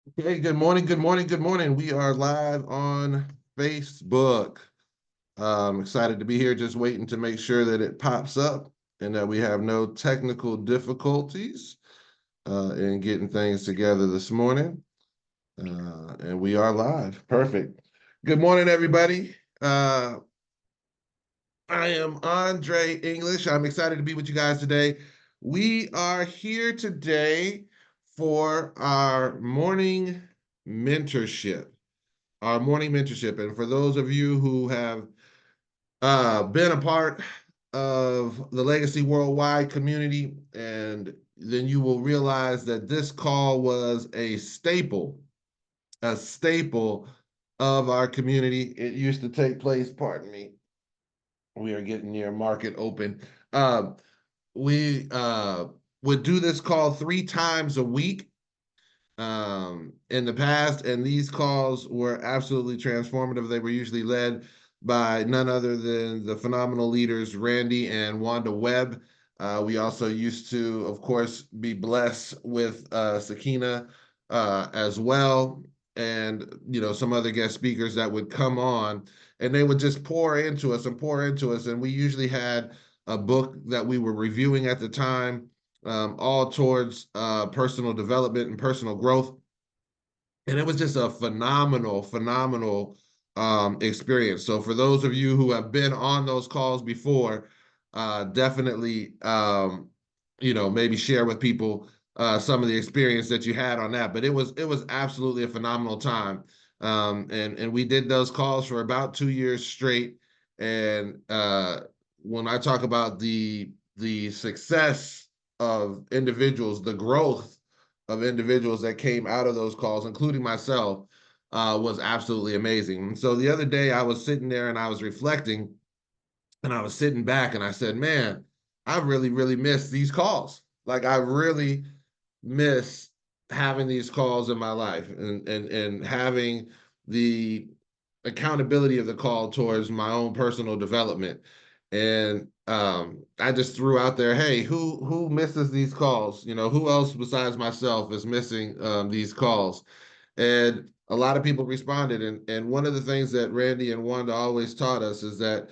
Okay, good morning, good morning, good morning. We are live on Facebook. Excited to be here, just waiting to make sure that it pops up and that we have no technical difficulties in getting things together this morning. And we are live. Perfect. Good morning, everybody. I am Andre English. I'm excited to be with you guys today. We are here today for our morning mentorship. Our morning mentorship. And for those of you who have been a part of the Legacy Worldwide community, and then you will realize that this call was a staple of our community. It used to take place, pardon me, we are getting near market open. We would do this call 3 times a week in the past, and these calls were absolutely transformative. They were usually led by none other than the phenomenal leaders Randy and Wanda Webb. We also used to, of course, be blessed with Sakina as well, and some other guest speakers that would come on, and they would just pour into us and pour into us. And we usually had a book that we were reviewing at the time, all towards personal development and personal growth. And it was just a phenomenal experience. So for those of you who have been on those calls before, definitely, maybe share with people some of the experience that you had on that. But it was absolutely a phenomenal time. And we did those calls for about 2 years straight. And when I talk about the success of individuals, the growth of individuals that came out of those calls, including myself, was absolutely amazing. And so the other day I was sitting there and I was reflecting, and I was sitting back and I said, man, I really, really miss these calls. Like I really miss having these calls in my life, and having the accountability of the call towards my own personal development. And I just threw out there, hey, who misses these calls? Who else besides myself is missing these calls? And a lot of people responded. And one of the things that Randy and Wanda always taught us is that,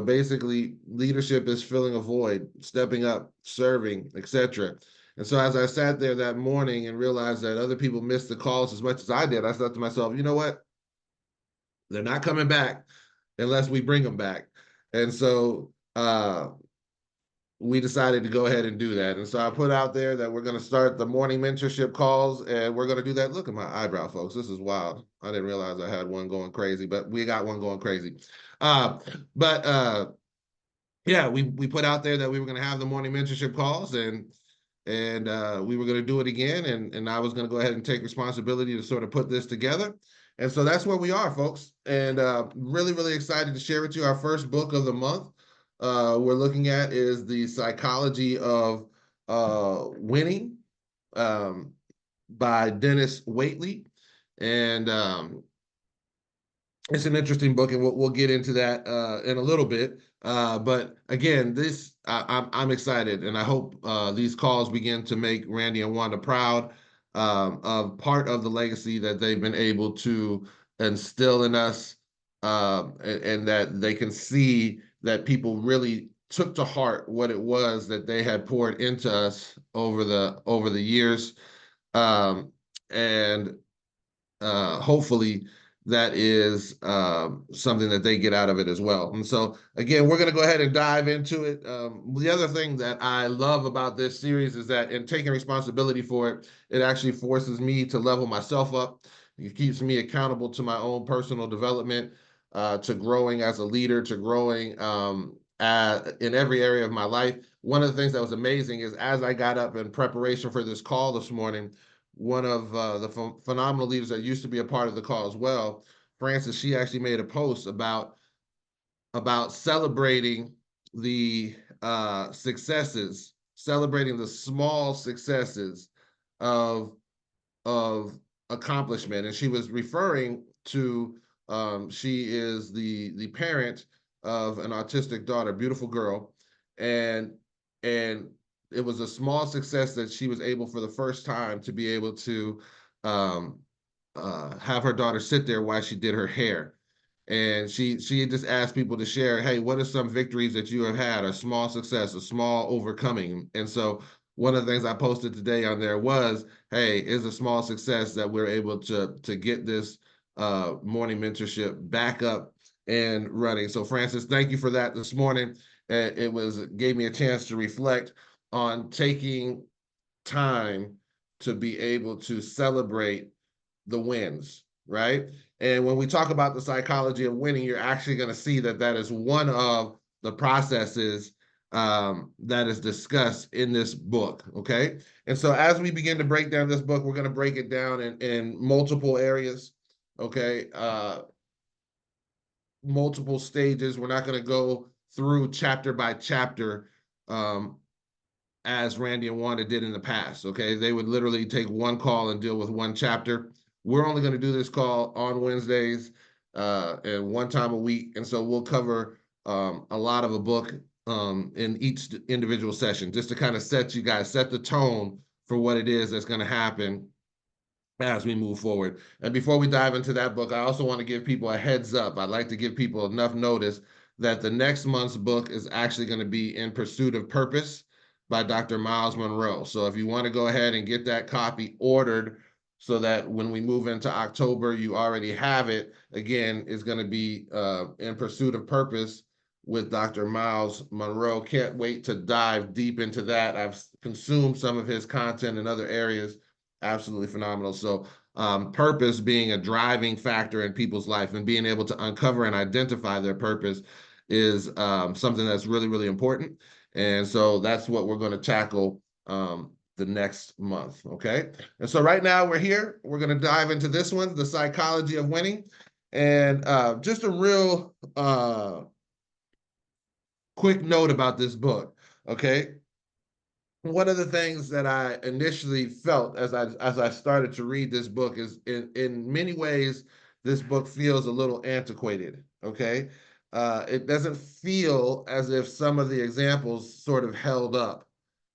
basically leadership is filling a void, stepping up, serving, etc. And so as I sat there that morning and realized that other people missed the calls as much as I did, I thought to myself, you know what? They're not coming back unless we bring them back. And so we decided to go ahead and do that. And so I put out there that we're going to start the morning mentorship calls, and we're going to do that. Look at my eyebrow, folks. This is wild. I didn't realize I had one going crazy, but we got one going crazy. Uh, but yeah, we put out there that we were going to have the morning mentorship calls, and we were going to do it again, and I was going to go ahead and take responsibility to sort of put this together. And so that's where we are, folks. And really, really excited to share with you our first book of the month. We're looking at is The Psychology of Winning, um, by Denis Waitley. And it's an interesting book, and we'll get into that in a little bit. But again, I'm excited, and I hope these calls begin to make Randy and Wanda proud of part of the legacy that they've been able to instill in us, and that they can see that people really took to heart what it was that they had poured into us over the years, and hopefully that is something that they get out of it as well. And so, again, we're going to go ahead and dive into it. The other thing that I love about this series is that in taking responsibility for it, it actually forces me to level myself up. It keeps me accountable to my own personal development, to growing as a leader, to growing in every area of my life. One of the things that was amazing is as I got up in preparation for this call this morning, one of the phenomenal leaders that used to be a part of the call as well, Francis, she actually made a post about celebrating the successes, celebrating the small successes of of accomplishment, and she was referring to she is the parent of an autistic daughter, beautiful girl, and and it was a small success that she was able for the first time to be able to um, have her daughter sit there while she did her hair. And she just asked people to share, hey, what are some victories that you have had, a small success, a small overcoming? And so one of the things I posted today on there was, hey, is a small success that we're able to get this morning mentorship back up and running. So Francis, thank you for that this morning. It gave me a chance to reflect on taking time to be able to celebrate the wins, right? And when we talk about the psychology of winning, you're actually going to see that that is one of the processes that is discussed in this book. Okay. And so as we begin to break down this book, we're going to break it down in multiple areas. Okay. Multiple stages. We're not going to go through chapter by chapter. As Randy and Wanda did in the past. Okay, they would literally take one call and deal with one chapter. We're only going to do this call on Wednesdays and one time a week, and so we'll cover a lot of a book in each individual session, just to kind of set the tone for what it is that's going to happen as we move forward. And before we dive into that book, I also want to give people a heads up. I'd like to give people enough notice that the next month's book is actually going to be In Pursuit of Purpose by Dr. Miles Monroe. So if you want to go ahead and get that copy ordered so that when we move into October, you already have it, again, it's going to be In Pursuit of Purpose with Dr. Miles Monroe. Can't wait to dive deep into that. I've consumed some of his content in other areas. Absolutely phenomenal. So purpose being a driving factor in people's life and being able to uncover and identify their purpose is something that's really, really important. And so that's what we're going to tackle the next month. Okay. And so right now we're here. We're going to dive into this one, the psychology of winning. And just a real quick note about this book. Okay. One of the things that I initially felt as I started to read this book is in many ways this book feels a little antiquated. Okay, it doesn't feel as if some of the examples sort of held up,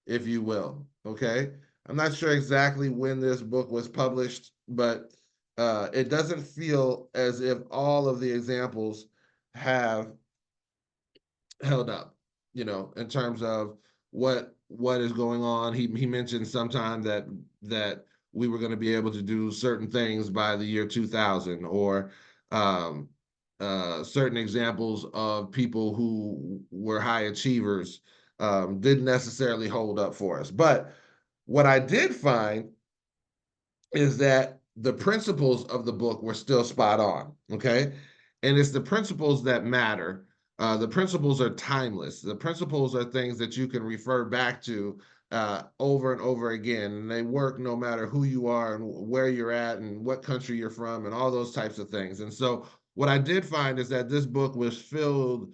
if you will. Okay, I'm not sure exactly when this book was published, but it doesn't feel as if all of the examples have held up, in terms of what is going on. He mentioned sometime that we were going to be able to do certain things by the year 2000, or um, certain examples of people who were high achievers didn't necessarily hold up for us. But what I did find is that the principles of the book were still spot on. Okay. And it's the principles that matter. The principles are timeless. The principles are things that you can refer back to over and over again. And they work no matter who you are and where you're at and what country you're from and all those types of things. And so, what I did find is that this book was filled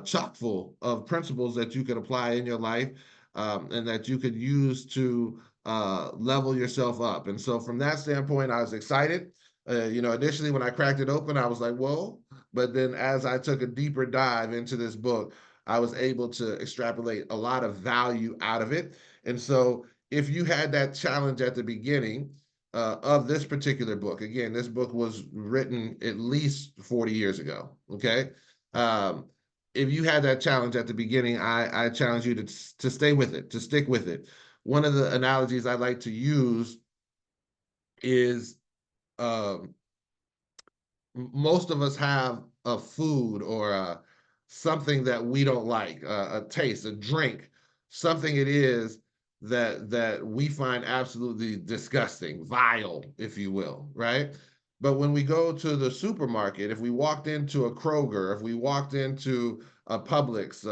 chock full of principles that you could apply in your life and that you could use to level yourself up. And so from that standpoint, I was excited. Initially when I cracked it open, I was like, whoa. But then as I took a deeper dive into this book, I was able to extrapolate a lot of value out of it. And so if you had that challenge at the beginning of this particular book, again, this book was written at least 40 years ago. Okay. Um, if you had that challenge at the beginning, I challenge you to stay with it, to stick with it. One of the analogies I like to use is um, most of us have a food or something that we don't like, a taste, a drink, something it is that we find absolutely disgusting, vile, if you will, right? But when we go to the supermarket, if we walked into a Kroger, if we walked into a Publix,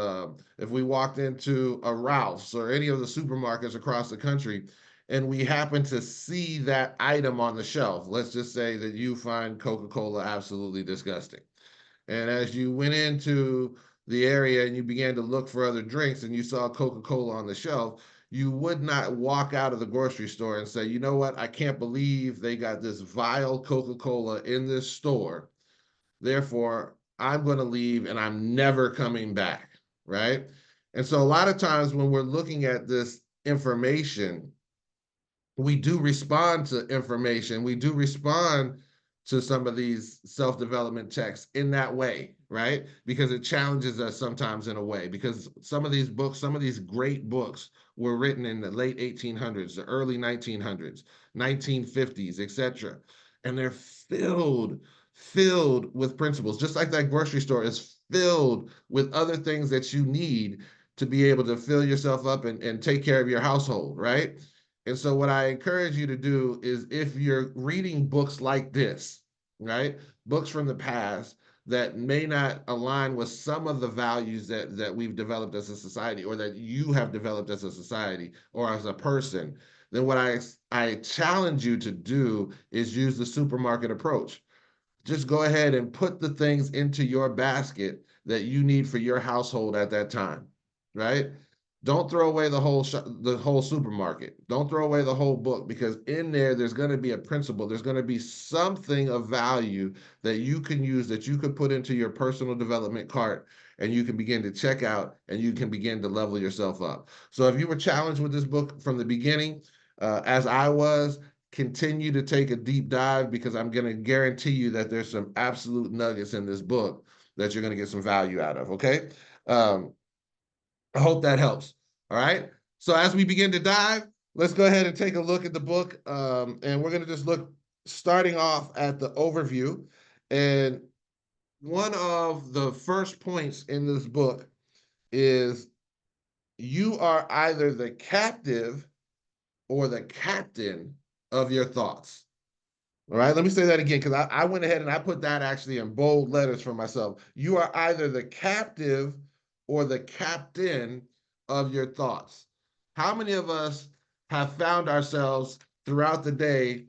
if we walked into a Ralph's or any of the supermarkets across the country, and we happen to see that item on the shelf, let's just say that you find Coca-Cola absolutely disgusting. And as you went into the area and you began to look for other drinks and you saw Coca-Cola on the shelf, you would not walk out of the grocery store and say, you know what, I can't believe they got this vile Coca-Cola in this store. Therefore, I'm going to leave and I'm never coming back, right? And so a lot of times when we're looking at this information, we do respond to information. We do respond to some of these self-development texts in that way, right? Because it challenges us sometimes in a way. Because some of these books, some of these great books were written in the late 1800s, the early 1900s, 1950s, etc. And they're filled with principles, just like that grocery store is filled with other things that you need to be able to fill yourself up and take care of your household, right? And so, what I encourage you to do is if you're reading books like this, right, books from the past that may not align with some of the values that we've developed as a society or that you have developed as a society or as a person, then what I challenge you to do is use the supermarket approach. Just go ahead and put the things into your basket that you need for your household at that time, right? Don't throw away the whole supermarket. Don't throw away the whole book because in there's going to be a principle. There's going to be something of value that you can use that you could put into your personal development cart and you can begin to check out and you can begin to level yourself up. So if you were challenged with this book from the beginning, as I was, continue to take a deep dive because I'm going to guarantee you that there's some absolute nuggets in this book that you're going to get some value out of. Okay. Um, I hope that helps. All right. So as we begin to dive, let's go ahead and take a look at the book. And we're going to just look starting off at the overview. And one of the first points in this book is you are either the captive or the captain of your thoughts. All right, let me say that again because I went ahead and I put that actually in bold letters for myself. You are either the captive or the captain of your thoughts. How many of us have found ourselves throughout the day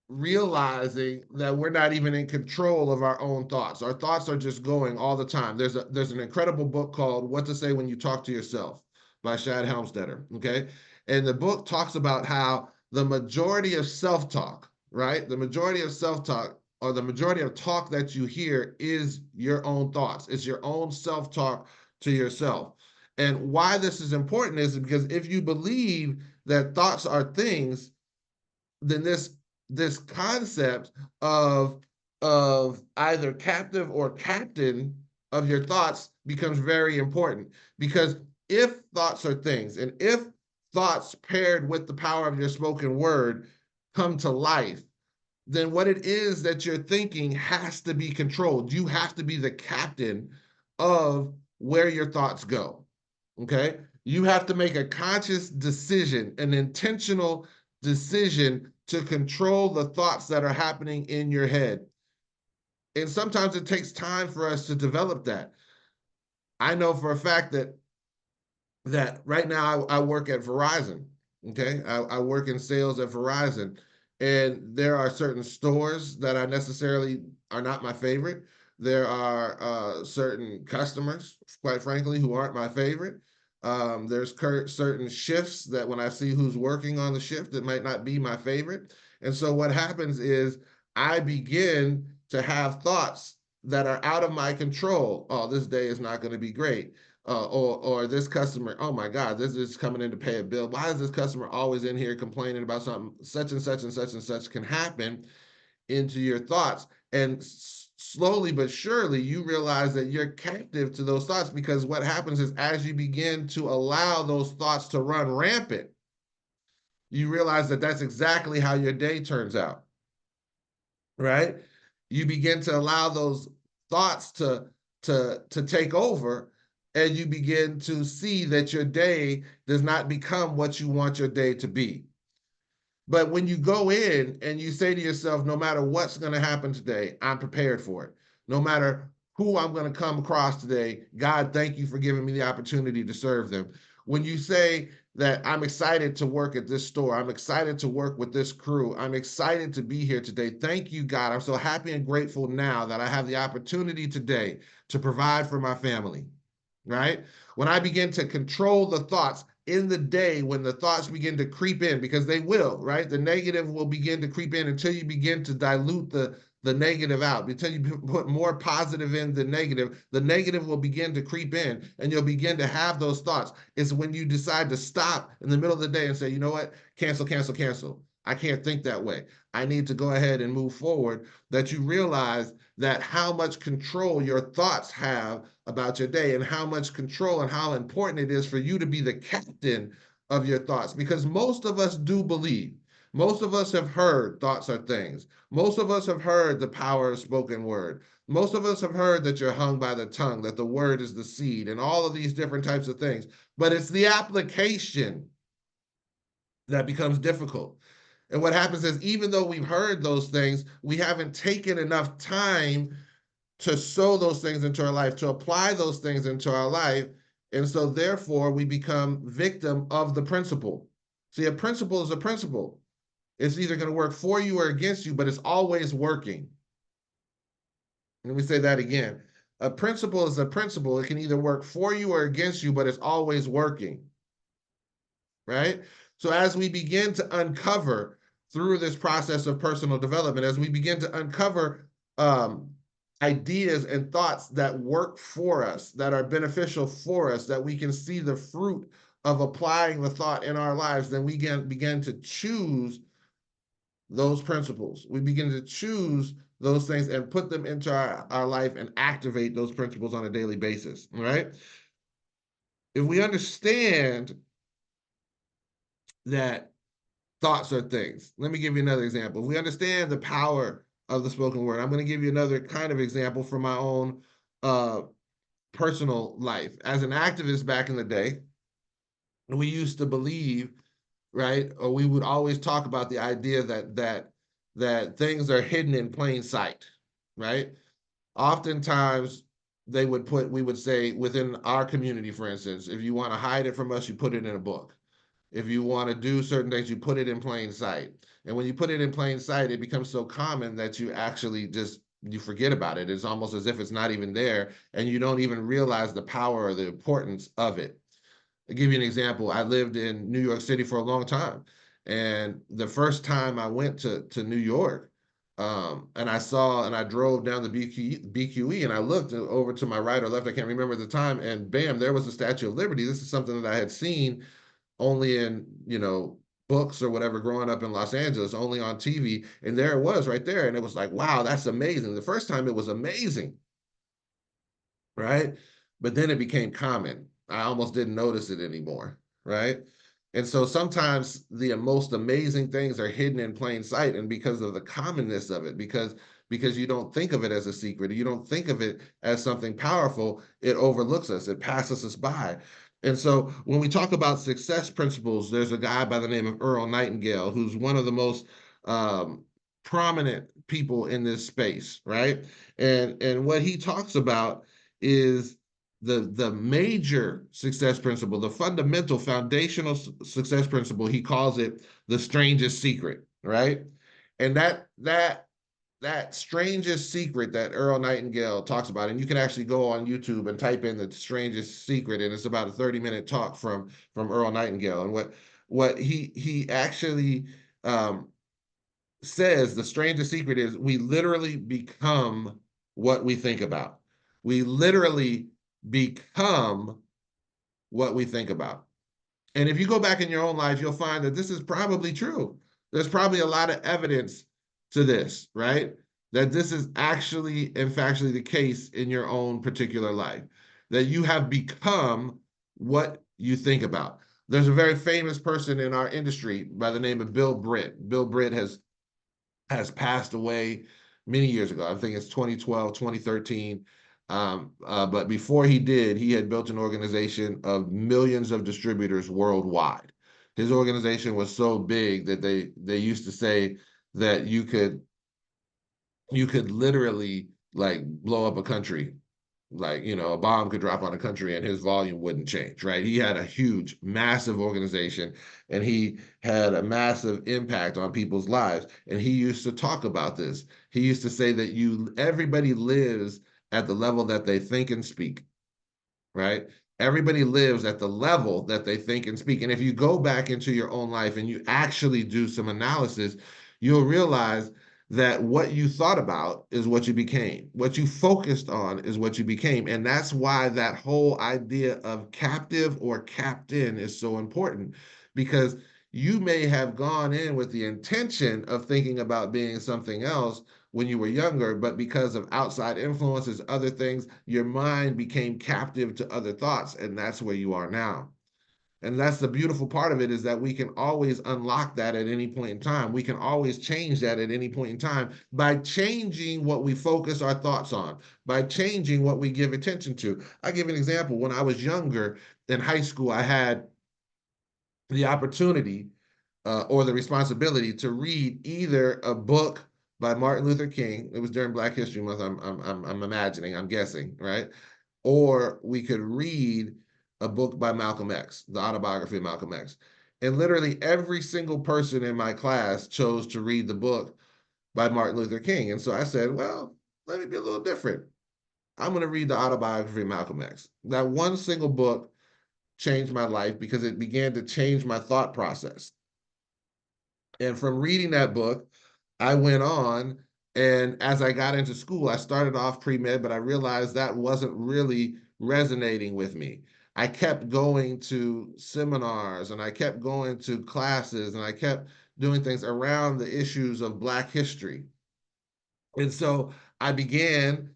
realizing that we're not even in control of our own thoughts? Our thoughts are just going all the time. There's an incredible book called What to Say When You Talk to Yourself by Shad Helmstetter. Okay. And the book talks about how the majority of self-talk, right? The majority of self-talk or the majority of talk that you hear is your own thoughts. It's your own self-talk to yourself. And why this is important is because if you believe that thoughts are things, then this concept of either captive or captain of your thoughts becomes very important because if thoughts are things and if thoughts paired with the power of your spoken word come to life, then what it is that you're thinking has to be controlled. You have to be the captain of where your thoughts go. Okay. You have to make a conscious decision, an intentional decision to control the thoughts that are happening in your head. And sometimes it takes time for us to develop that. I know for a fact that right now I work at Verizon. Okay. I work in sales at Verizon. And there are certain stores that I necessarily are not my favorite. There are certain customers, quite frankly, who aren't my favorite. There's certain shifts that when I see who's working on the shift, it might not be my favorite. And so what happens is I begin to have thoughts that are out of my control. Oh, this day is not going to be great or this customer, oh my God, this is coming in to pay a bill. Why is this customer always in here complaining about something? Such and such and such and such can happen into your thoughts. And slowly but surely, you realize that you're captive to those thoughts because what happens is as you begin to allow those thoughts to run rampant, you realize that that's exactly how your day turns out, right? You begin to allow those thoughts to take over and you begin to see that your day does not become what you want your day to be. But when you go in and you say to yourself, no matter what's going to happen today, I'm prepared for it. No matter who I'm going to come across today, God, thank you for giving me the opportunity to serve them. When you say that I'm excited to work at this store, I'm excited to work with this crew, I'm excited to be here today. Thank you, God. I'm so happy and grateful now that I have the opportunity today to provide for my family, right? When I begin to control the thoughts, in the day when the thoughts begin to creep in, because they will, right? The negative will begin to creep in until you begin to dilute the negative out. Until you put more positive in the negative will begin to creep in and you'll begin to have those thoughts. It's when you decide to stop in the middle of the day and say, you know what, cancel, cancel, cancel. I can't think that way. I need to go ahead and move forward, that you realize that how much control your thoughts have about your day and how much control and how important it is for you to be the captain of your thoughts. Because most of us do believe, most of us have heard thoughts are things. Most of us have heard the power of spoken word. Most of us have heard that you're hung by the tongue, that the word is the seed, and all of these different types of things. But it's the application that becomes difficult. And what happens is, even though we've heard those things, we haven't taken enough time to sow those things into our life, to apply those things into our life. And so therefore we become victim of the principle. See, a principle is a principle. It's either going to work for you or against you, but it's always working. Let me say that again. A principle is a principle. It can either work for you or against you, but it's always working, right? So as we begin to uncover through this process of personal development, as we begin to uncover ideas and thoughts that work for us, that are beneficial for us, that we can see the fruit of applying the thought in our lives, then we begin to choose those principles. We begin to choose those things and put them into our life and activate those principles on a daily basis, right? If we understand that thoughts are things, let me give you another example. If we understand the power of the spoken word, I'm going to give you another kind of example from my own personal life. As an activist back in the day, we used to believe, right, or we would always talk about the idea that things are hidden in plain sight, right? Oftentimes we would say within our community, for instance, if you want to hide it from us, you put it in a book. If you want to do certain things, you put it in plain sight. And when you put it in plain sight, it becomes so common that you actually just you forget about it. It's almost as if it's not even there, and you don't even realize the power or the importance of it. I'll give you an example. I lived in New York City for a long time. And the first time I went to New York, and I drove down the BQE and I looked over to my right or left, I can't remember the time, and bam, there was the Statue of Liberty. This is something that I had seen only in, books or whatever growing up in Los Angeles, only on TV. And there it was right there. And it was like, wow, that's amazing. The first time it was amazing, right? But then it became common. I almost didn't notice it anymore, right? And so sometimes the most amazing things are hidden in plain sight, and because of the commonness of it, because you don't think of it as a secret, you don't think of it as something powerful, it overlooks us, it passes us by. And so when we talk about success principles, there's a guy by the name of Earl Nightingale, who's one of the most prominent people in this space, right? And what he talks about is the major success principle, the fundamental foundational success principle. He calls it the strangest secret, right? And that strangest secret that Earl Nightingale talks about, and you can actually go on YouTube and type in the strangest secret, and it's about a 30-minute talk from Earl Nightingale. And what he actually says, the strangest secret is we literally become what we think about. We literally become what we think about. And if you go back in your own life, you'll find that this is probably true. There's probably a lot of evidence to this, right? That this is actually and factually the case in your own particular life, that you have become what you think about. There's a very famous person in our industry by the name of Bill Britt. Bill Britt has passed away many years ago. I think it's 2012, 2013. But before he did, he had built an organization of millions of distributors worldwide. His organization was so big that they used to say that you could literally like blow up a country, like, a bomb could drop on a country and his volume wouldn't change, right? He had a huge, massive organization, and he had a massive impact on people's lives. And he used to talk about this. He used to say that everybody lives at the level that they think and speak, right? Everybody lives at the level that they think and speak. And if you go back into your own life and you actually do some analysis, you'll realize that what you thought about is what you became. What you focused on is what you became. And that's why that whole idea of captive or captain is so important, because you may have gone in with the intention of thinking about being something else when you were younger, but because of outside influences, other things, your mind became captive to other thoughts, and that's where you are now. And that's the beautiful part of it, is that we can always unlock that at any point in time. We can always change that at any point in time by changing what we focus our thoughts on, by changing what we give attention to. I'll give you an example. When I was younger in high school, I had the opportunity or the responsibility to read either a book by Martin Luther King. It was during Black History Month. I'm imagining, I'm guessing, right? Or we could read a book by Malcolm X, the autobiography of Malcolm X. And literally every single person in my class chose to read the book by Martin Luther King. And so I said, well, let me be a little different. I'm going to read the autobiography of Malcolm X. That one single book changed my life because it began to change my thought process. And from reading that book, I went on. And as I got into school, I started off pre med, but I realized that wasn't really resonating with me. I kept going to seminars and I kept going to classes and I kept doing things around the issues of Black history. And so I began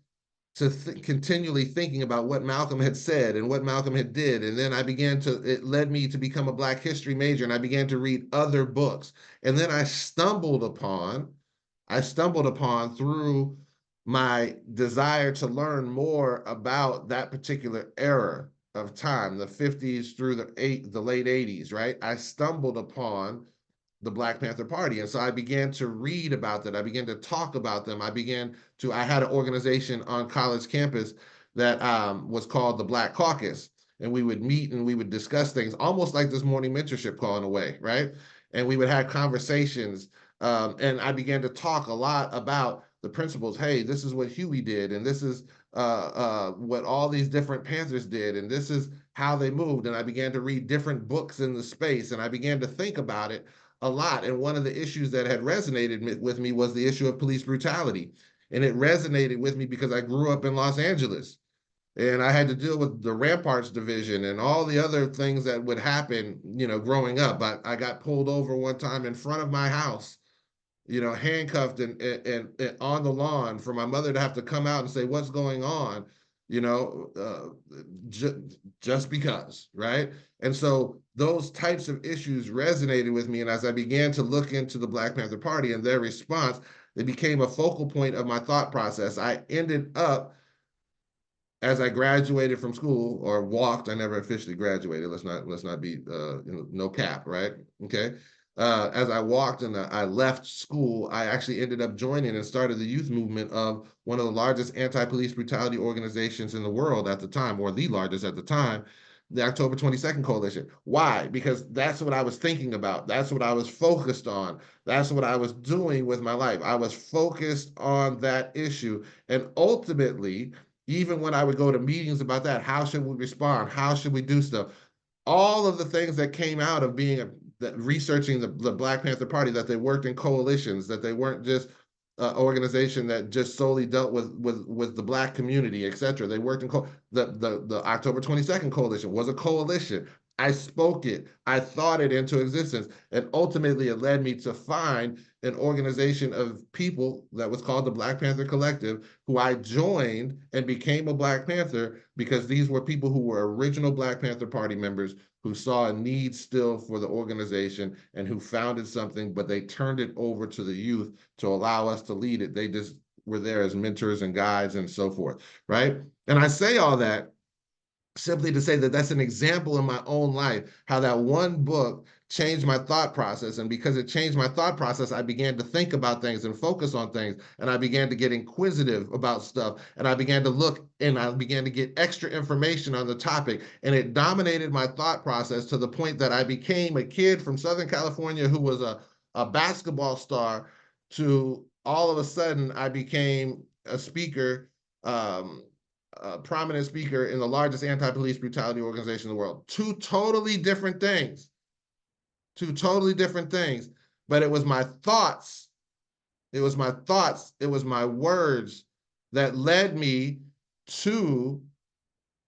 to continually thinking about what Malcolm had said and what Malcolm had did. And then it led me to become a Black history major, and I began to read other books. And then I stumbled upon through my desire to learn more about that particular era of time, the 50s through the late 80s, right? I stumbled upon the Black Panther Party. And so I began to read about that. I began to talk about them. I had an organization on college campus that was called the Black Caucus. And we would meet and we would discuss things almost like this morning mentorship call in a way, right? And we would have conversations. And I began to talk a lot about the principles. Hey, this is what Huey did. And this is what all these different Panthers did. And this is how they moved. And I began to read different books in the space. And I began to think about it a lot. And one of the issues that had resonated with me was the issue of police brutality. And it resonated with me because I grew up in Los Angeles and I had to deal with the Ramparts division and all the other things that would happen, growing up. I got pulled over one time in front of my house, handcuffed and on the lawn for my mother to have to come out and say, what's going on? You know, just because, right? And so those types of issues resonated with me. And as I began to look into the Black Panther Party and their response, it became a focal point of my thought process. I ended up, as I graduated from school or walked, I never officially graduated. Let's not be no cap, right? Okay. As I walked and I left school, I actually ended up joining and started the youth movement of one of the largest anti-police brutality organizations in the world at the time, or the largest at the time, the October 22nd Coalition. Why? Because that's what I was thinking about. That's what I was focused on. That's what I was doing with my life. I was focused on that issue. And ultimately, even when I would go to meetings about that, how should we respond? How should we do stuff? All of the things that came out of researching the Black Panther Party, that they worked in coalitions, that they weren't just an organization that just solely dealt with the Black community, et cetera. They worked in the October 22nd Coalition was a coalition. I spoke it, I thought it into existence, and ultimately it led me to find an organization of people that was called the Black Panther Collective, who I joined and became a Black Panther because these were people who were original Black Panther Party members who saw a need still for the organization and who founded something, but they turned it over to the youth to allow us to lead it. They just were there as mentors and guides and so forth, right? And I say all that simply to say that that's an example in my own life, how that one book changed my thought process. And because it changed my thought process, I began to think about things and focus on things. And I began to get inquisitive about stuff. And I began to look and I began to get extra information on the topic. And it dominated my thought process to the point that I became a kid from Southern California who was a basketball star, to all of a sudden I became a speaker, a prominent speaker in the largest anti-police brutality organization in the world. Two totally different things. Two totally different things. But it was my thoughts. It was my thoughts. It was my words that led me to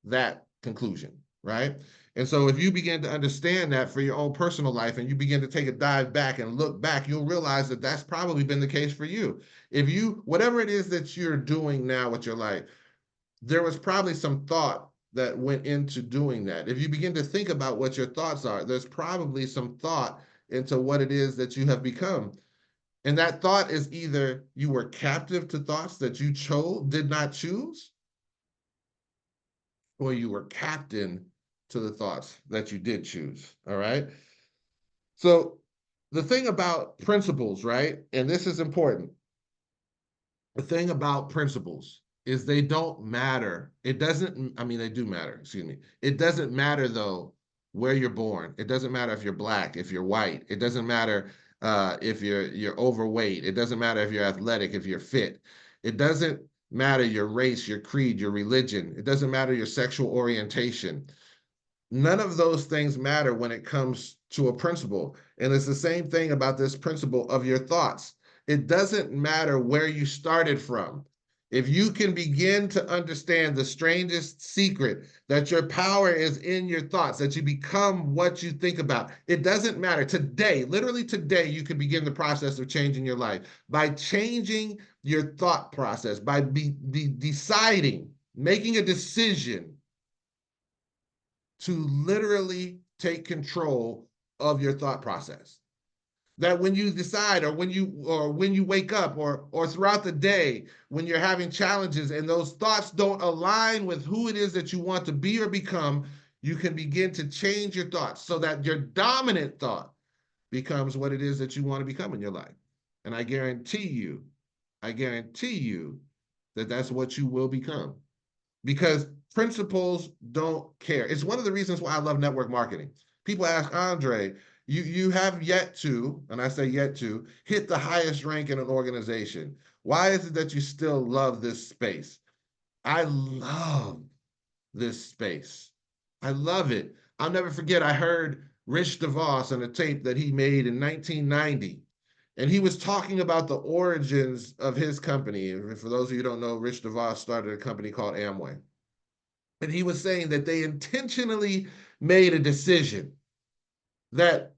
that conclusion, right? And so if you begin to understand that for your own personal life and you begin to take a dive back and look back, you'll realize that that's probably been the case for you. If you, whatever it is that you're doing now with your life, there was probably some thought that went into doing that. If you begin to think about what your thoughts are, there's probably some thought into what it is that you have become. And that thought is either you were captive to thoughts that you did not choose, or you were captain to the thoughts that you did choose. All right. So the thing about principles, right? And this is important. The thing about principles is they don't matter. It doesn't, I mean, they do matter, excuse me. It doesn't matter though where you're born. It doesn't matter if you're black, if you're white. It doesn't matter if you're overweight. It doesn't matter if you're athletic, if you're fit. It doesn't matter your race, your creed, your religion. It doesn't matter your sexual orientation. None of those things matter when it comes to a principle. And it's the same thing about this principle of your thoughts. It doesn't matter where you started from. If you can begin to understand the strangest secret, that your power is in your thoughts, that you become what you think about, it doesn't matter. Today, literally today, you can begin the process of changing your life by changing your thought process, by deciding, making a decision to literally take control of your thought process. That when you decide, or when you wake up, or throughout the day, when you're having challenges and those thoughts don't align with who it is that you want to be or become, you can begin to change your thoughts so that your dominant thought becomes what it is that you want to become in your life. And I guarantee you that that's what you will become, because principles don't care. It's one of the reasons why I love network marketing. People ask, Andre, you have yet to, and I say yet to, hit the highest rank in an organization. Why is it that you still love this space? I love this space. I love it. I'll never forget, I heard Rich DeVos on a tape that he made in 1990. And he was talking about the origins of his company. For those of you who don't know, Rich DeVos started a company called Amway. And he was saying that they intentionally made a decision that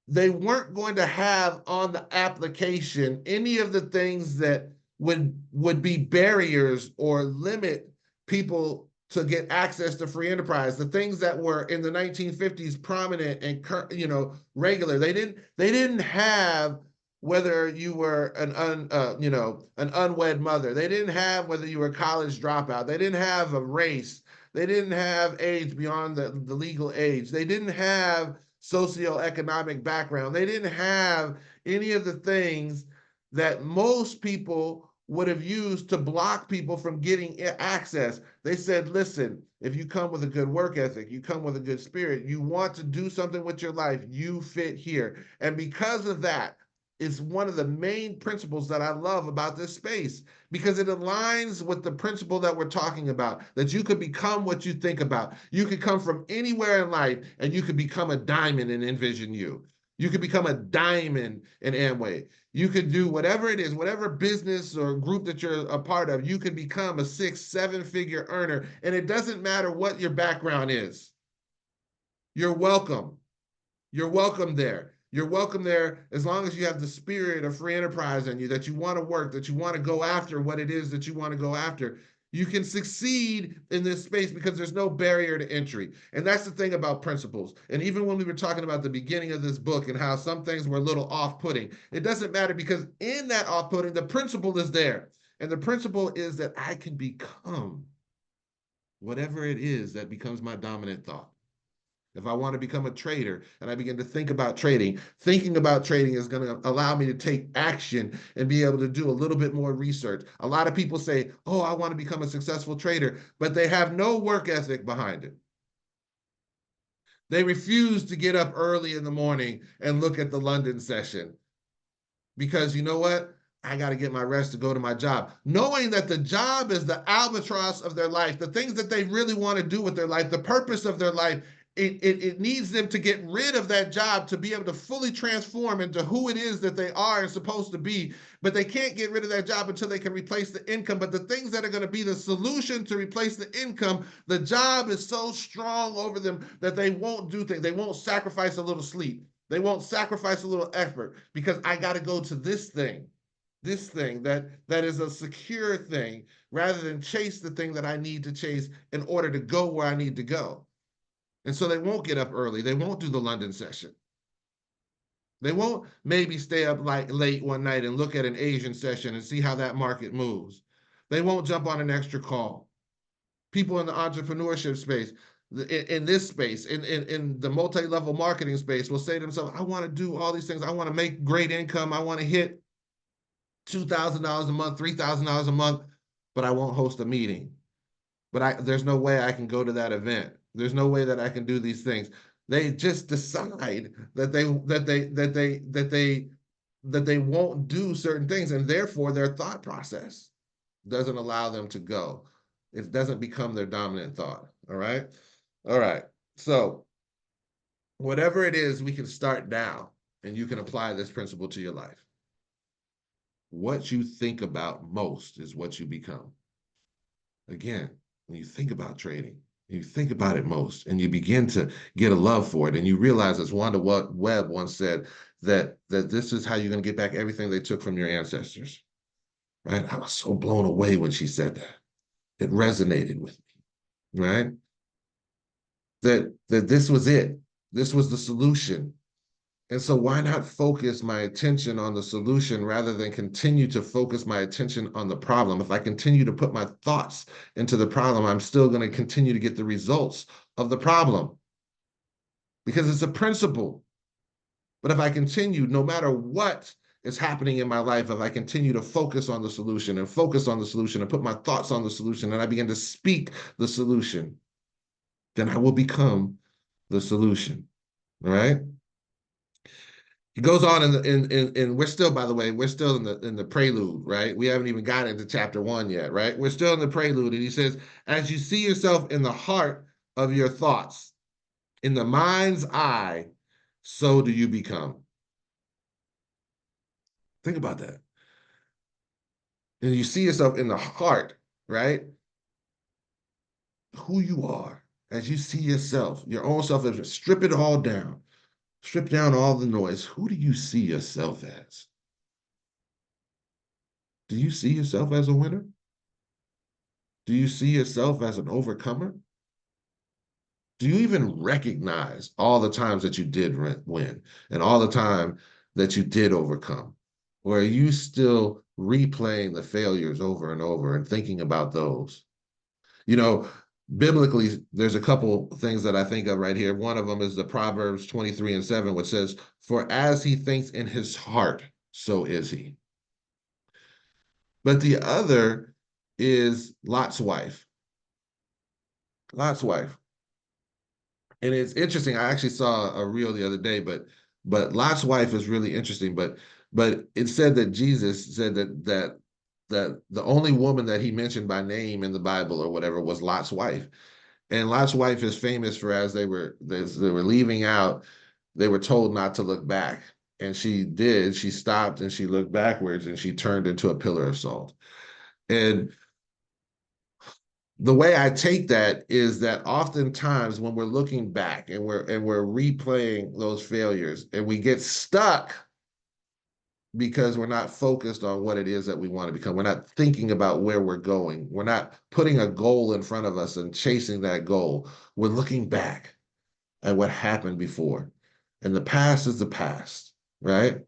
they weren't going to have on the application any of the things that would be barriers or limit people to get access to free enterprise. The things that were in the 1950s prominent and regular. They didn't have whether you were an unwed mother. They didn't have whether you were a college dropout. They didn't have a race. They didn't have age beyond the legal age. They didn't have socioeconomic background. They didn't have any of the things that most people would have used to block people from getting access. They said, listen, if you come with a good work ethic, you come with a good spirit, you want to do something with your life, you fit here. And because of that, is one of the main principles that I love about this space, because it aligns with the principle that we're talking about, that you could become what you think about. You could come from anywhere in life and you could become a diamond in Envision You. You could become a diamond in Amway. You could do whatever it is, whatever business or group that you're a part of, you could become a 6-7-figure earner. And it doesn't matter what your background is. You're welcome. You're welcome there. You're welcome there as long as you have the spirit of free enterprise in you, that you want to work, that you want to go after what it is that you want to go after. You can succeed in this space because there's no barrier to entry. And that's the thing about principles. And even when we were talking about the beginning of this book and how some things were a little off-putting, it doesn't matter, because in that off-putting, the principle is there. And the principle is that I can become whatever it is that becomes my dominant thought. If I want to become a trader and I begin to think about trading, thinking about trading is going to allow me to take action and be able to do a little bit more research. A lot of people say, oh, I want to become a successful trader, but they have no work ethic behind it. They refuse to get up early in the morning and look at the London session, because you know what? I got to get my rest to go to my job. Knowing that the job is the albatross of their life, the things that they really want to do with their life, the purpose of their life, it needs them to get rid of that job to be able to fully transform into who it is that they are and supposed to be. But they can't get rid of that job until they can replace the income. But the things that are going to be the solution to replace the income, the job is so strong over them that they won't do things. They won't sacrifice a little sleep. They won't sacrifice a little effort because I got to go to this thing that is a secure thing rather than chase the thing that I need to chase in order to go where I need to go. And so they won't get up early. They won't do the London session. They won't maybe stay up like late one night and look at an Asian session and see how that market moves. They won't jump on an extra call. People in the entrepreneurship space, in this space, in the multi-level marketing space will say to themselves, I want to do all these things. I want to make great income. I want to hit $2,000 a month, $3,000 a month, but I won't host a meeting. But there's no way I can go to that event. There's no way that I can do these things. They just decide that they won't do certain things, and therefore their thought process doesn't allow them to go. It doesn't become their dominant thought. All right. All right. So whatever it is, we can start now, and you can apply this principle to your life. What you think about most is what you become. Again, when you think about trading, you think about it most, and you begin to get a love for it, and you realize, as Wanda Webb once said, that this is how you're going to get back everything they took from your ancestors. Right? I was so blown away when she said that. It resonated with me. Right? That this was it. This was the solution. And so why not focus my attention on the solution rather than continue to focus my attention on the problem? If I continue to put my thoughts into the problem, I'm still going to continue to get the results of the problem because it's a principle. But if I continue, no matter what is happening in my life, if I continue to focus on the solution and focus on the solution and put my thoughts on the solution and I begin to speak the solution, then I will become the solution. All right? He goes on in we're still, by the way, we're still in the prelude, right? We haven't even got into chapter 1 yet, right? We're still in the prelude, and he says, as you see yourself in the heart of your thoughts, in the mind's eye, so do you become. Think about that. And you see yourself in the heart, right? Who you are, as you see yourself, your own self, strip it all down, strip down all the noise. Who do you see yourself as? Do you see yourself as a winner? Do you see yourself as an overcomer? Do you even recognize all the times that you did win and all the time that you did overcome? Or are you still replaying the failures over and over and thinking about those? You know, biblically, there's a couple things that I think of right here. One of them is the Proverbs 23:7, which says, for as he thinks in his heart, so is he. But the other is Lot's wife. Lot's wife. And it's interesting. I actually saw a reel the other day, but Lot's wife is really interesting. But it said that Jesus said that the only woman that he mentioned by name in the Bible or whatever was Lot's wife. And Lot's wife is famous for as they were leaving out, they were told not to look back. And she did. She stopped and she looked backwards and she turned into a pillar of salt. And the way I take that is that oftentimes when we're looking back and we're replaying those failures and we get stuck because we're not focused on what it is that we want to become. We're not thinking about where we're going. We're not putting a goal in front of us and chasing that goal. We're looking back at what happened before. And the past is the past, right?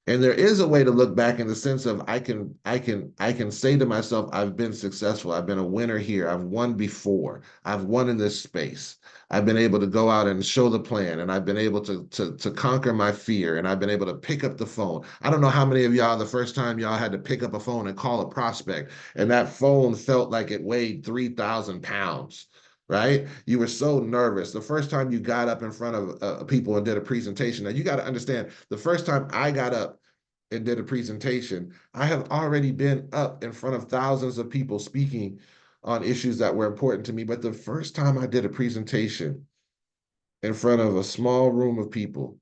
And there is a way to look back in the sense of I can say to myself, I've been successful. I've been a winner here. I've won before. I've won in this space. I've been able to go out and show the plan, and I've been able to conquer my fear, and I've been able to pick up the phone. I don't know how many of y'all, the first time y'all had to pick up a phone and call a prospect, and that phone felt like it weighed 3,000 pounds. Right? You were so nervous. The first time you got up in front of people and did a presentation. Now you got to understand, the first time I got up and did a presentation. I have already been up in front of thousands of people speaking on issues that were important to me. But the first time I did a presentation in front of a small room of people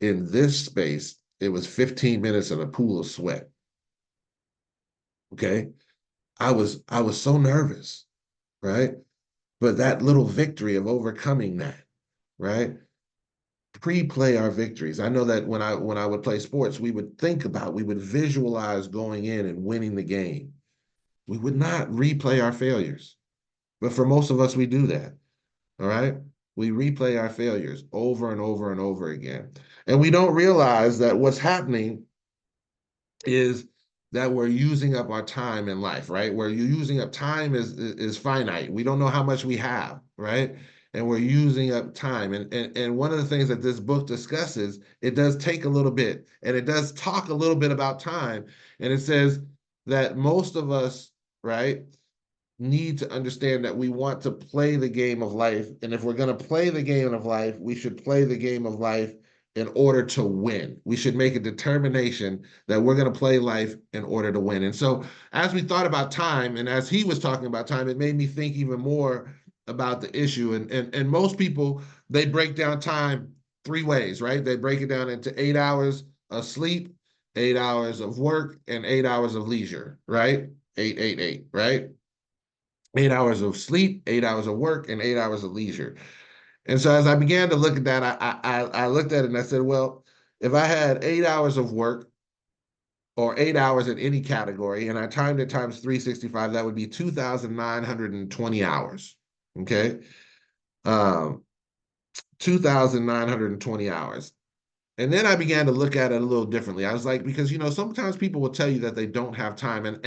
in this space, it was 15 minutes in a pool of sweat. Okay. I was so nervous, right? But that little victory of overcoming that, right? Pre-play our victories. I know that when I would play sports, we would visualize going in and winning the game. We would not replay our failures. But for most of us, we do that. All right. We replay our failures over and over and over again. And we don't realize that what's happening is that we're using up our time in life, right? Where you're using up time is finite. We don't know how much we have, right? And we're using up time. And one of the things that this book discusses, it does take a little bit, and it does talk a little bit about time. And it says that most of us, right, need to understand that we want to play the game of life. And if we're going to play the game of life, we should play the game of life in order to win. We should make a determination that we're going to play life in order to win. And so, as we thought about time, and as he was talking about time, it made me think even more about the issue. And most people, they break down time three ways, right? They break it down into 8 hours of sleep, 8 hours of work, and 8 hours of leisure, right? 8, 8, 8, right? 8 hours of sleep, 8 hours of work, and 8 hours of leisure. And so as I began to look at that, I looked at it and I said, well, if I had 8 hours of work or 8 hours in any category, and I timed it times 365, that would be 2,920 hours. Okay. Um, 2,920 hours. And then I began to look at it a little differently. I was like, because sometimes people will tell you that they don't have time, and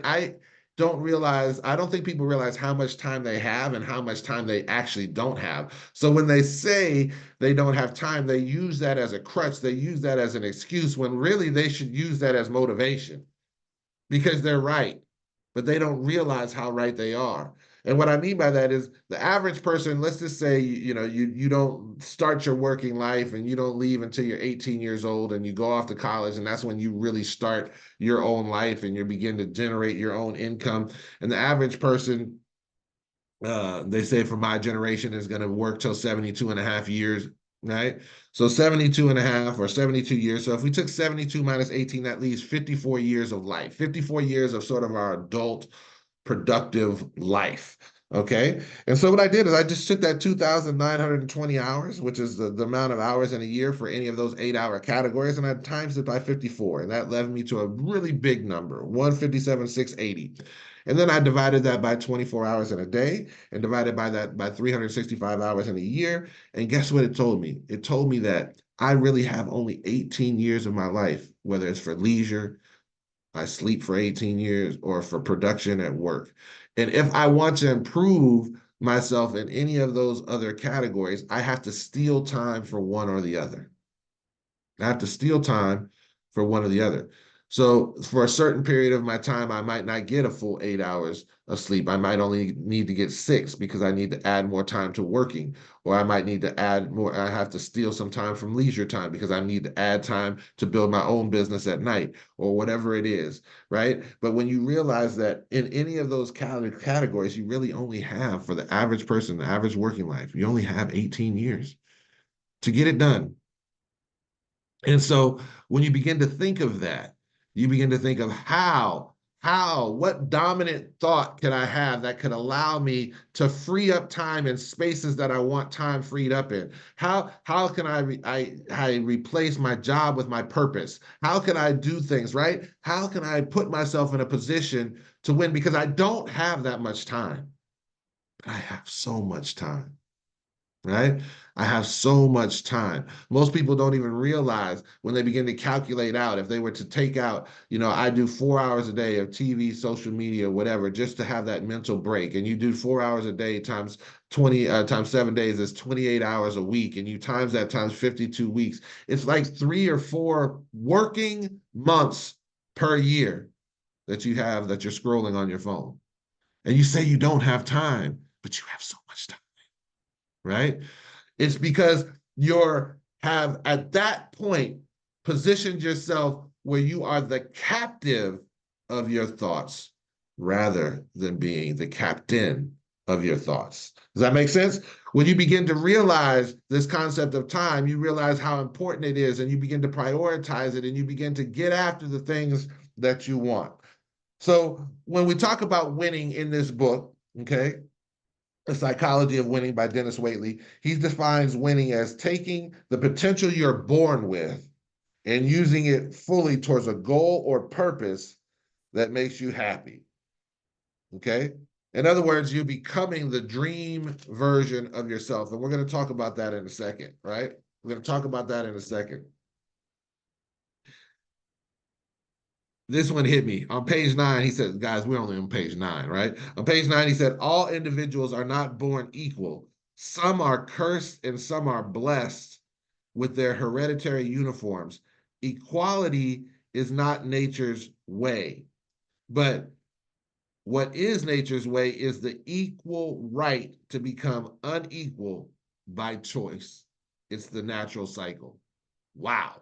I don't think people realize how much time they have and how much time they actually don't have. So when they say they don't have time, they use that as a crutch, they use that as an excuse when really they should use that as motivation because they're right, but they don't realize how right they are. And what I mean by that is the average person, let's just say, you don't start your working life and you don't leave until you're 18 years old and you go off to college, and that's when you really start your own life and you begin to generate your own income. And the average person, they say for my generation, is going to work till 72 and a half years, right? So 72 and a half or 72 years. So if we took 72 minus 18, that leaves 54 years of life, 54 years of sort of our adult productive life. Okay. And so what I did is I just took that 2,920 hours, which is the amount of hours in a year for any of those 8 hour categories, and I times it by 54. And that led me to a really big number, 157,680. And then I divided that by 24 hours in a day and divided by that by 365 hours in a year. And guess what it told me? It told me that I really have only 18 years of my life, whether it's for leisure, I sleep for 18 years, or for production at work. And if I want to improve myself in any of those other categories, I have to steal time for one or the other. I have to steal time for one or the other. So for a certain period of my time, I might not get a full 8 hours of sleep. I might only need to get 6 because I need to add more time to working, or I might need to add more. I have to steal some time from leisure time because I need to add time to build my own business at night, or whatever it is, right? But when you realize that in any of those categories, you really only have, for the average person, the average working life, you only have 18 years to get it done. And so when you begin to think of that, you begin to think of what dominant thought could I have that could allow me to free up time in spaces that I want time freed up in? How can I replace my job with my purpose? How can I do things, right? How can I put myself in a position to win? Because I don't have that much time, but I have so much time, right? I have so much time. Most people don't even realize when they begin to calculate out, if they were to take out, I do 4 hours a day of TV, social media, whatever, just to have that mental break. And you do 4 hours a day times 20, times 7 days is 28 hours a week. And you times that times 52 weeks. It's like 3 or 4 working months per year that you're scrolling on your phone. And you say you don't have time, but you have so much time, right? It's because you're have at that point positioned yourself where you are the captive of your thoughts rather than being the captain of your thoughts. Does that make sense? When you begin to realize this concept of time, you realize how important it is, and you begin to prioritize it, and you begin to get after the things that you want. So when we talk about winning in this book, okay, The Psychology of Winning by Denis Waitley, he defines winning as taking the potential you're born with and using it fully towards a goal or purpose that makes you happy. Okay? In other words, you're becoming the dream version of yourself. And we're going to talk about that in a second, right? We're going to talk about that in a second. This one hit me. On page 9, he said, guys, we're only on page 9, right? On page 9, he said, all individuals are not born equal. Some are cursed and some are blessed with their hereditary uniforms. Equality is not nature's way, but what is nature's way is the equal right to become unequal by choice. It's the natural cycle. Wow.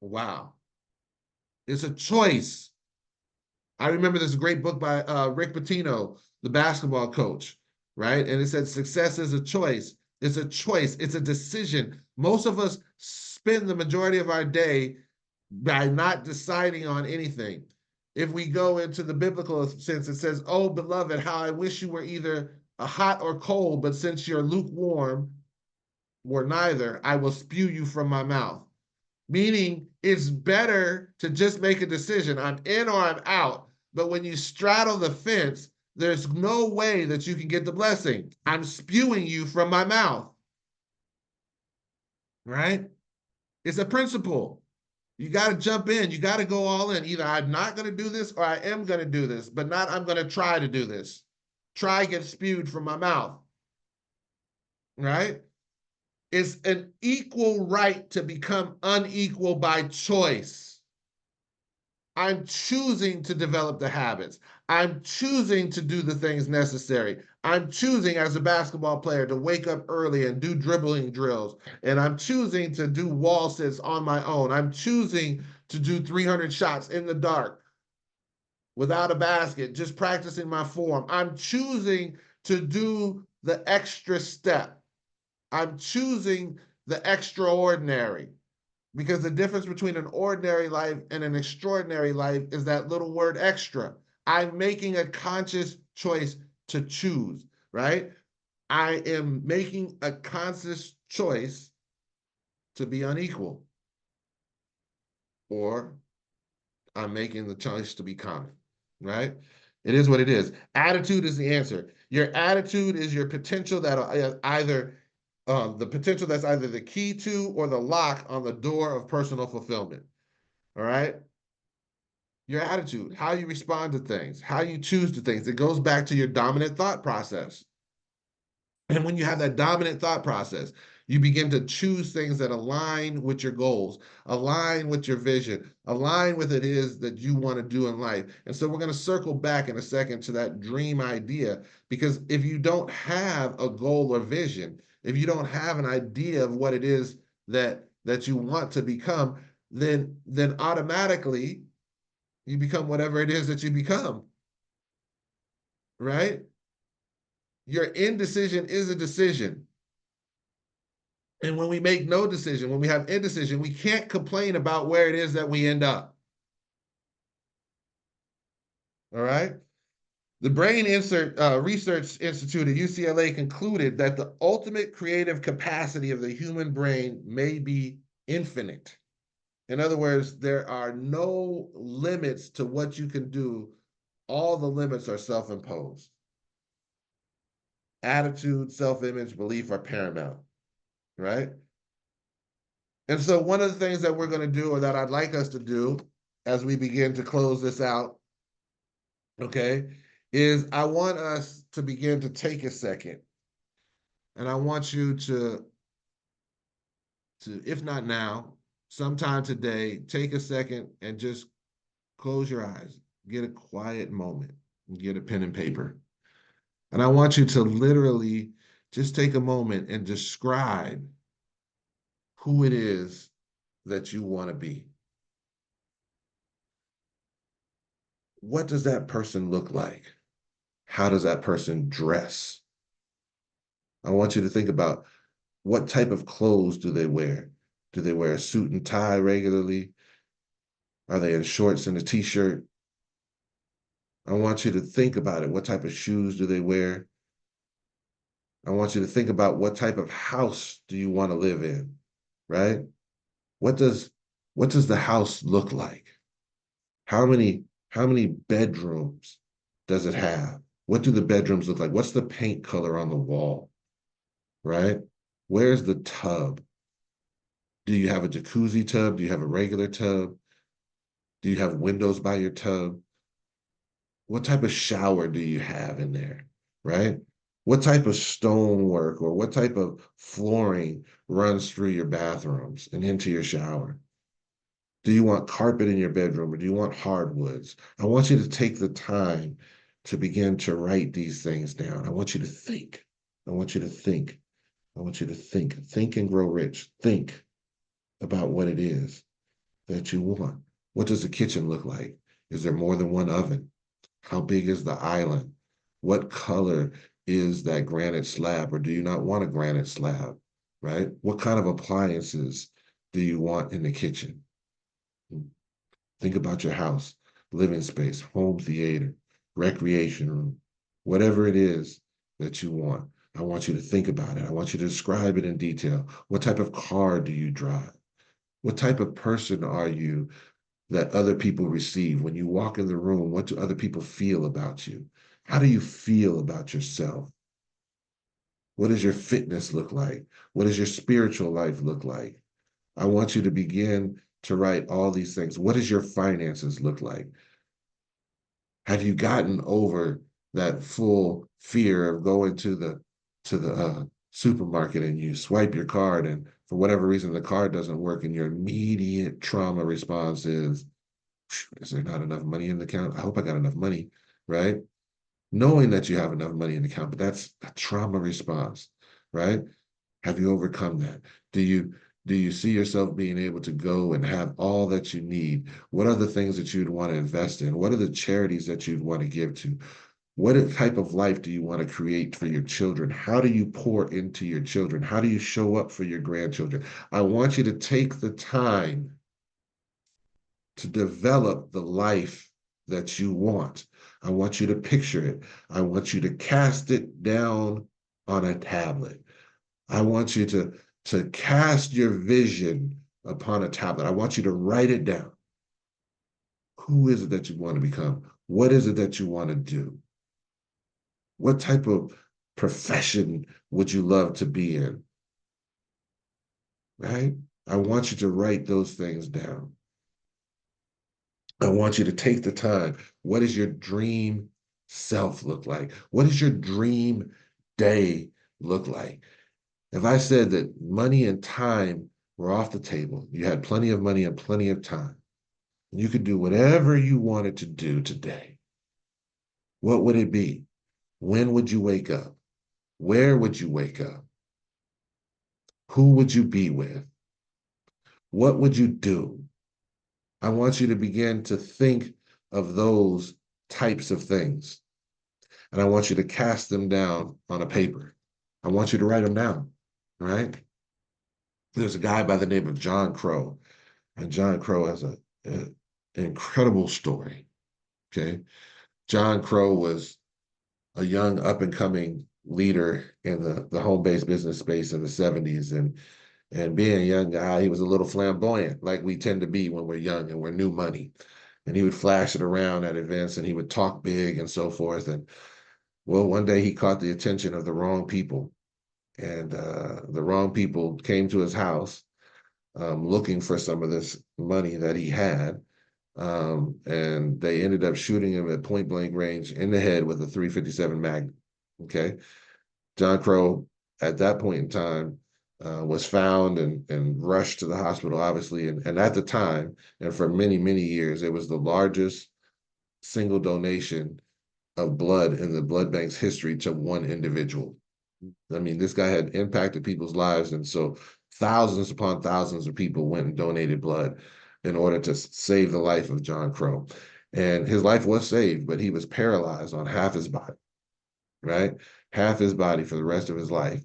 Wow. It's a choice. I remember this great book by Rick Pitino, the basketball coach, right? And it said success is a choice. It's a choice. It's a decision. Most of us spend the majority of our day by not deciding on anything. If we go into the biblical sense, it says, oh, beloved, how I wish you were either hot or cold, but since you're lukewarm or neither, I will spew you from my mouth. Meaning it's better to just make a decision. I'm in or I'm out. But when you straddle the fence, there's no way that you can get the blessing. I'm spewing you from my mouth. Right? It's a principle. You got to jump in. You got to go all in. Either I'm not going to do this or I am going to do this, but not I'm going to try to do this. Try gets spewed from my mouth. Right? It's an equal right to become unequal by choice. I'm choosing to develop the habits. I'm choosing to do the things necessary. I'm choosing as a basketball player to wake up early and do dribbling drills. And I'm choosing to do wall sits on my own. I'm choosing to do 300 shots in the dark without a basket, just practicing my form. I'm choosing to do the extra step. I'm choosing the extraordinary. Because the difference between an ordinary life and an extraordinary life is that little word extra. I'm making a conscious choice to choose, right? I am making a conscious choice to be unequal, or I'm making the choice to be common, right? It is what it is. Attitude is the answer. Your attitude is your potential that either the potential that's either the key to or the lock on the door of personal fulfillment. All right. Your attitude, how you respond to things, how you choose to things. It goes back to your dominant thought process. And when you have that dominant thought process, you begin to choose things that align with your goals, align with your vision, align with it is that you want to do in life. And so we're going to circle back in a second to that dream idea, because if you don't have a goal or vision, if you don't have an idea of what it is that you want to become, then automatically you become whatever it is that you become, right? Your indecision is a decision. And when we make no decision, when we have indecision, we can't complain about where it is that we end up. All right. The Research Institute at UCLA concluded that the ultimate creative capacity of the human brain may be infinite. In other words, there are no limits to what you can do. All the limits are self-imposed. Attitude, self-image, belief are paramount, right? And so one of the things that we're going to do, or that I'd like us to do as we begin to close this out, okay, is I want us to begin to take a second. And I want you if not now, sometime today, take a second and just close your eyes, get a quiet moment, and get a pen and paper. And I want you to literally just take a moment and describe who it is that you want to be. What does that person look like? How does that person dress? I want you to think about what type of clothes do they wear? Do they wear a suit and tie regularly? Are they in shorts and a t-shirt? I want you to think about it. What type of shoes do they wear? I want you to think about what type of house do you want to live in, right? What does what does the house look like? How many bedrooms does it have? What do the bedrooms look like? What's the paint color on the wall, right? Where's the tub? Do you have a jacuzzi tub? Do you have a regular tub? Do you have windows by your tub? What type of shower do you have in there, right? What type of stonework or what type of flooring runs through your bathrooms and into your shower? Do you want carpet in your bedroom or do you want hardwoods? I want you to take the time to begin to write these things down. I want you to think. I want you to think. I want you to think. Think and grow rich. Think about what it is that you want. What does the kitchen look like? Is there more than one oven? How big is the island? What color is that granite slab, or do you not want a granite slab, right? What kind of appliances do you want in the kitchen? Think about your house, living space, home theater, recreation room, whatever it is that you want. I want you to think about it. I want you to describe it in detail. What type of car do you drive? What type of person are you that other people receive? When you walk in the room, what do other people feel about you? How do you feel about yourself? What does your fitness look like? What does your spiritual life look like? I want you to begin to write all these things. What does your finances look like? Have you gotten over that full fear of going to the supermarket and you swipe your card and for whatever reason the card doesn't work and your immediate trauma response is there not enough money in the account? I hope I got enough money, right? Knowing that you have enough money in the account, but that's a trauma response, right? Have you overcome that? Do you do you see yourself being able to go and have all that you need? What are the things that you'd want to invest in? What are the charities that you'd want to give to? What type of life do you want to create for your children? How do you pour into your children? How do you show up for your grandchildren? I want you to take the time to develop the life that you want. I want you to picture it. I want you to cast it down on a tablet. I want you to cast your vision upon a tablet. I want you to write it down. Who is it that you want to become? What is it that you want to do? What type of profession would you love to be in? Right? I want you to write those things down. I want you to take the time. What does your dream self look like? What does your dream day look like? If I said that money and time were off the table, you had plenty of money and plenty of time, and you could do whatever you wanted to do today, what would it be? When would you wake up? Where would you wake up? Who would you be with? What would you do? I want you to begin to think of those types of things. And I want you to cast them down on a paper. I want you to write them down, right? There's a guy by the name of John Crow, and John Crow has an incredible story, okay? John Crow was a young up-and-coming leader in the home-based business space in the 70s, and being a young guy, he was a little flamboyant, like we tend to be when we're young and we're new money. And he would flash it around at events and he would talk big and so forth. And well, one day he caught the attention of the wrong people. And the wrong people came to his house looking for some of this money that he had. And they ended up shooting him at point blank range in the head with a 357 Magnum. Okay. John Crow, at that point in time, was found and rushed to the hospital, obviously. And at the time, and for many, many years, it was the largest single donation of blood in the blood bank's history to one individual. I mean, this guy had impacted people's lives. And so thousands upon thousands of people went and donated blood in order to save the life of John Crow. And his life was saved, but he was paralyzed on half his body, right? Half his body for the rest of his life.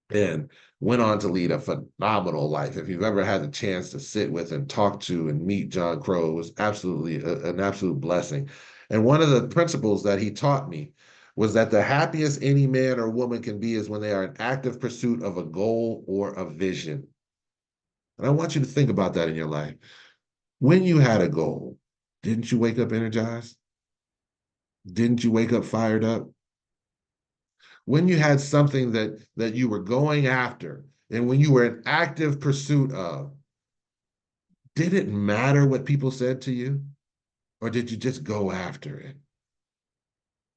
And went on to lead a phenomenal life. If you've ever had the chance to sit with and talk to and meet John Crow, it was absolutely an absolute blessing. And one of the principles that he taught me was that the happiest any man or woman can be is when they are in active pursuit of a goal or a vision. And I want you to think about that in your life. When you had a goal, didn't you wake up energized? Didn't you wake up fired up? When you had something that you were going after and when you were in active pursuit of, did it matter what people said to you? Or did you just go after it?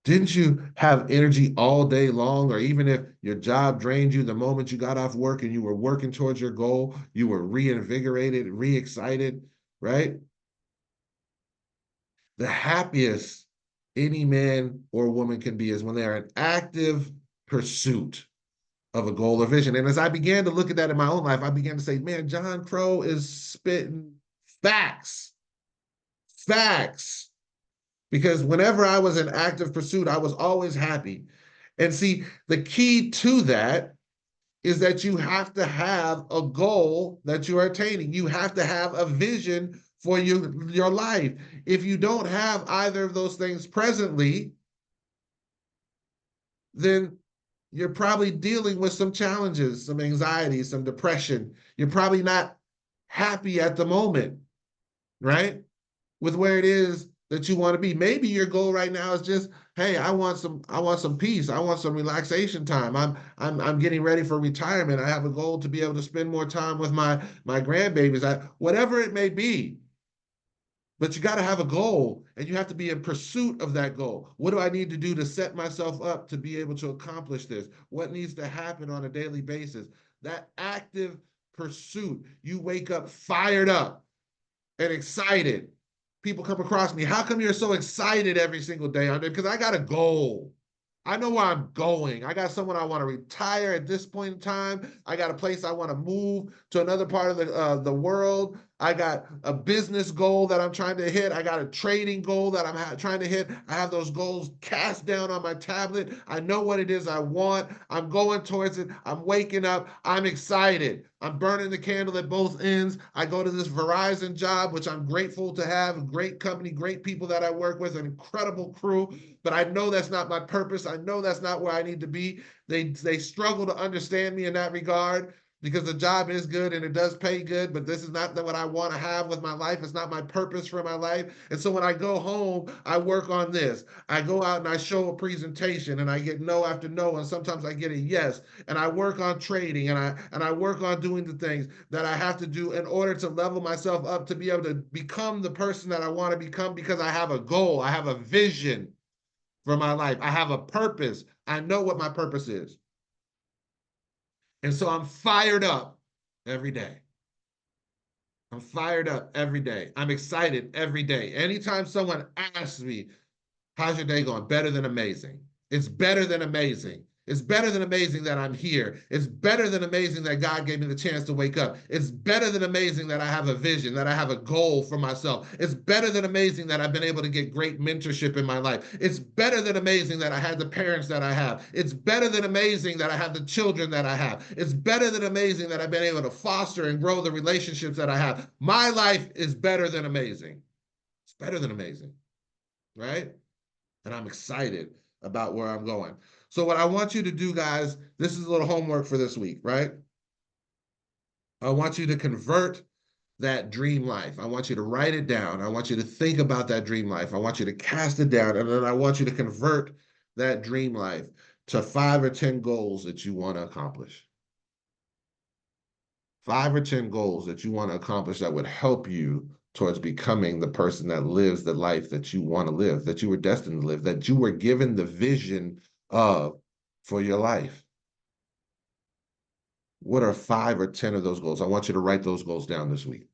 Didn't you have energy all day long? Or even if your job drained you the moment you got off work and you were working towards your goal, you were reinvigorated, re-excited, right? The happiest any man or woman can be is when they are in active pursuit of a goal or vision. And as I began to look at that in my own life, I began to say, man, John Crow is spitting facts, facts. Because whenever I was in active pursuit, I was always happy. And see, the key to that is that you have to have a goal that you are attaining. You have to have a vision for your life. If you don't have either of those things presently, then you're probably dealing with some challenges, some anxiety, some depression. You're probably not happy at the moment, right? With where it is that you want to be. Maybe your goal right now is just, hey, I want some peace. I want some relaxation time. I'm getting ready for retirement. I have a goal to be able to spend more time with my grandbabies. Whatever it may be. But you got to have a goal and you have to be in pursuit of that goal. What do I need to do to set myself up to be able to accomplish this? What needs to happen on a daily basis? That active pursuit, you wake up fired up and excited. People come across me. How come you're so excited every single day, Andre? Because I got a goal. I know where I'm going. I got someone I want to retire at this point in time. I got a place I want to move to another part of the world. I got a business goal that I'm trying to hit. I got a trading goal that I'm trying to hit. I have those goals cast down on my tablet. I know what it is I want. I'm going towards it. I'm waking up. I'm excited. I'm burning the candle at both ends. I go to this Verizon job, which I'm grateful to have, a great company, great people that I work with, an incredible crew, but I know that's not my purpose. I know that's not where I need to be. They struggle to understand me in that regard because the job is good and it does pay good, but this is not what I want to have with my life. It's not my purpose for my life. And so when I go home, I work on this. I go out and I show a presentation and I get no after no, and sometimes I get a yes. And I work on trading and I work on doing the things that I have to do in order to level myself up to be able to become the person that I want to become because I have a goal. I have a vision for my life. I have a purpose. I know what my purpose is. And so I'm fired up every day. I'm fired up every day. I'm excited every day. Anytime someone asks me, how's your day going? Better than amazing. It's better than amazing. It's better than amazing that I'm here. It's better than amazing that God gave me the chance to wake up. It's better than amazing that I have a vision, that I have a goal for myself. It's better than amazing that I've been able to get great mentorship in my life. It's better than amazing that I had the parents that I have. It's better than amazing that I have the children that I have. It's better than amazing that I've been able to foster and grow the relationships that I have. My life is better than amazing. It's better than amazing, right? And I'm excited about where I'm going. So what I want you to do, guys, this is a little homework for this week, right? I want you to convert that dream life. I want you to write it down. I want you to think about that dream life. I want you to cast it down, and then I want you to convert that dream life to 5 or 10 goals that you want to accomplish. 5 or 10 goals that you want to accomplish that would help you towards becoming the person that lives the life that you want to live, that you were destined to live, that you were given the vision of for your life. What are 5 or 10 of those goals? I want you to write those goals down this week.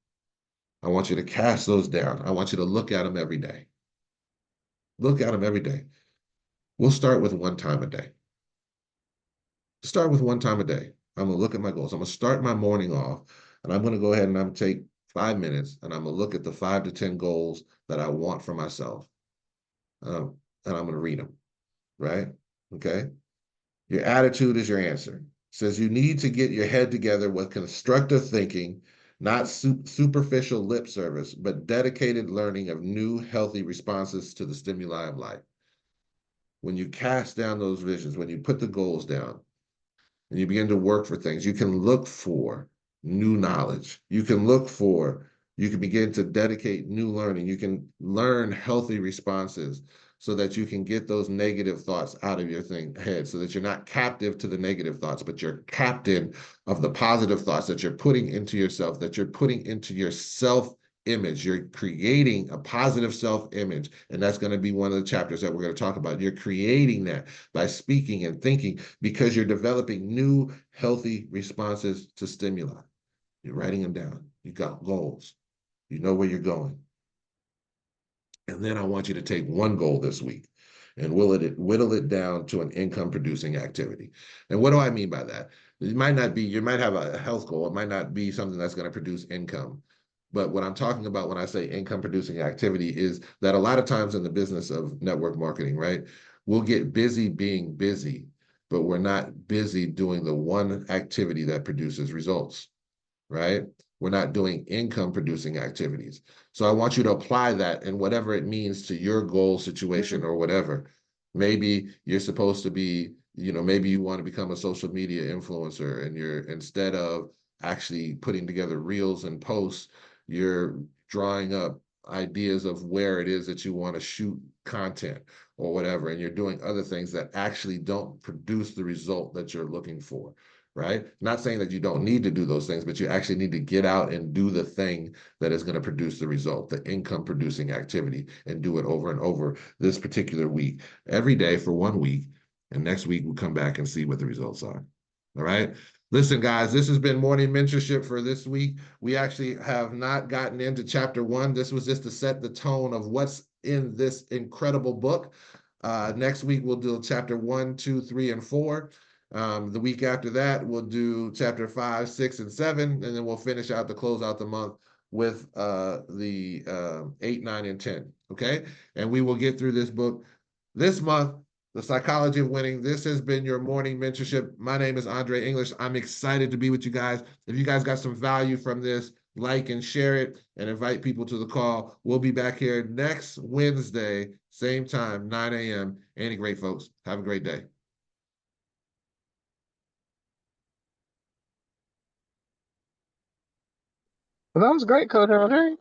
I want you to cast those down. I want you to look at them every day. Look at them every day. We'll start with one time a day. Start with one time a day. I'm going to look at my goals. I'm going to start my morning off, and I'm going to go ahead and I'm going to take 5 minutes, and I'm going to look at the 5 to 10 goals that I want for myself. And I'm going to read them, right? Okay. Your attitude is your answer. It says you need to get your head together with constructive thinking, not superficial lip service, but dedicated learning of new, healthy responses to the stimuli of life. When you cast down those visions, when you put the goals down, and you begin to work for things, you can look for new knowledge. You can begin to dedicate new learning. You can learn healthy responses so that you can get those negative thoughts out of your head so that you're not captive to the negative thoughts, but you're captain of the positive thoughts that you're putting into yourself, that you're putting into your self image. You're creating a positive self image. And that's going to be one of the chapters that we're going to talk about. You're creating that by speaking and thinking because you're developing new, healthy responses to stimuli. You're writing them down. You got goals. You know where you're going. And then I want you to take one goal this week and whittle it down to an income producing activity. And what do I mean by that? It might not be, you might have a health goal. It might not be something that's going to produce income. But what I'm talking about when I say income producing activity is that a lot of times in the business of network marketing, right, we'll get busy being busy, but we're not busy doing the one activity that produces results, right? We're not doing income producing activities. So I want you to apply that in whatever it means to your goal situation or whatever. Maybe you're supposed to be, maybe you want to become a social media influencer and you're instead of actually putting together reels and posts, you're drawing up ideas of where it is that you want to shoot content or whatever. And you're doing other things that actually don't produce the result that you're looking for, right? Not saying that you don't need to do those things, but you actually need to get out and do the thing that is going to produce the result, the income producing activity, and do it over and over this particular week, every day for 1 week. And next week we'll come back and see what the results are. All right. Listen, guys, this has been morning mentorship for this week. We actually have not gotten into chapter 1. This was just to set the tone of what's in this incredible book. Next week, we'll do chapter 1, 2, 3, and 4. The week after that, we'll do chapter 5, 6, and 7, and then we'll finish out to close out the month with the 8, 9, and 10. Okay. And we will get through this book this month. The Psychology of Winning. This has been your morning mentorship. My name is Andre English. I'm excited to be with you guys. If you guys got some value from this, like and share it and invite people to the call. We'll be back here next Wednesday, same time, 9 a.m. Any great folks. Have a great day. Well, that was great, Coach Andre.